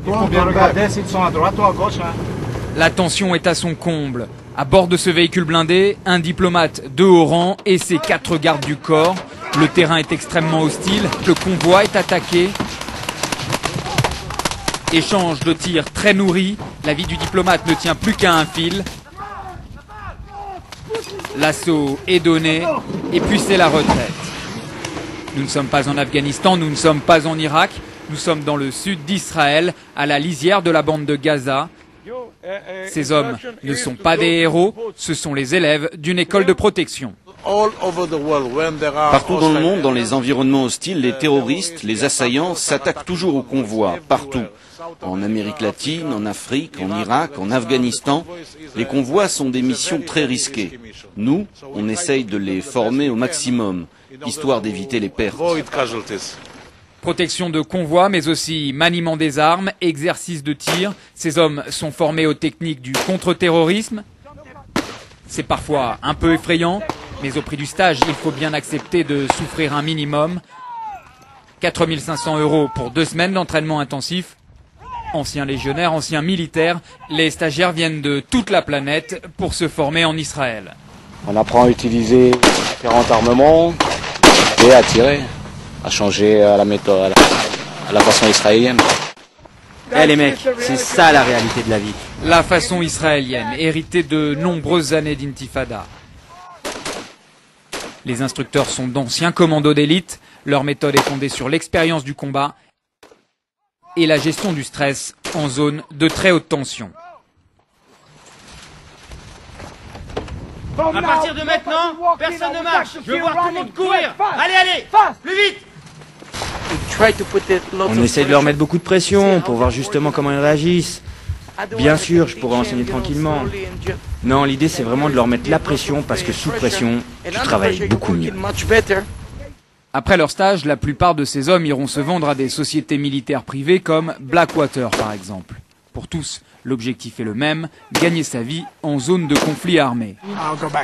Il faut bien regarder s'ils sont à droite ou à gauche. La tension est à son comble. À bord de ce véhicule blindé, un diplomate de haut rang et ses 4 gardes du corps. Le terrain est extrêmement hostile, le convoi est attaqué. Échange de tirs très nourris, la vie du diplomate ne tient plus qu'à un fil. L'assaut est donné et puis c'est la retraite. Nous ne sommes pas en Afghanistan, nous ne sommes pas en Irak, nous sommes dans le sud d'Israël, à la lisière de la bande de Gaza. Ces hommes ne sont pas des héros, ce sont les élèves d'une école de protection. Partout dans le monde, dans les environnements hostiles, les terroristes, les assaillants s'attaquent toujours aux convois, partout. En Amérique latine, en Afrique, en Irak, en Afghanistan, les convois sont des missions très risquées. Nous, on essaye de les former au maximum, histoire d'éviter les pertes. Protection de convois, mais aussi maniement des armes, exercice de tir. Ces hommes sont formés aux techniques du contre-terrorisme. C'est parfois un peu effrayant, mais au prix du stage, il faut bien accepter de souffrir un minimum. 4 500 € pour 2 semaines d'entraînement intensif. Anciens légionnaires, anciens militaires, les stagiaires viennent de toute la planète pour se former en Israël. On apprend à utiliser différents armements et à tirer, à changer la méthode, à la façon israélienne. Les mecs, c'est ça la réalité de la vie. La façon israélienne, héritée de nombreuses années d'intifada. Les instructeurs sont d'anciens commandos d'élite. Leur méthode est fondée sur l'expérience du combat et la gestion du stress en zone de très haute tension. À partir de maintenant, personne ne marche. Je veux voir tout le monde courir. Allez, allez, plus vite. On essaye de leur mettre beaucoup de pression pour voir justement comment ils réagissent. Bien sûr, je pourrais enseigner tranquillement. Non, l'idée c'est vraiment de leur mettre la pression parce que sous pression, tu travailles beaucoup mieux. Après leur stage, la plupart de ces hommes iront se vendre à des sociétés militaires privées comme Blackwater par exemple. Pour tous, l'objectif est le même, gagner sa vie en zone de conflit armé.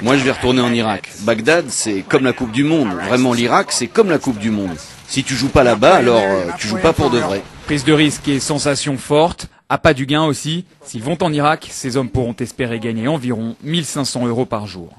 Moi, je vais retourner en Irak. Bagdad, c'est comme la Coupe du Monde. Vraiment, l'Irak, c'est comme la Coupe du Monde. Si tu joues pas là-bas, alors tu joues pas pour de vrai. Prise de risque et sensations fortes, appât du gain aussi. S'ils vont en Irak, ces hommes pourront espérer gagner environ 1 500 € par jour.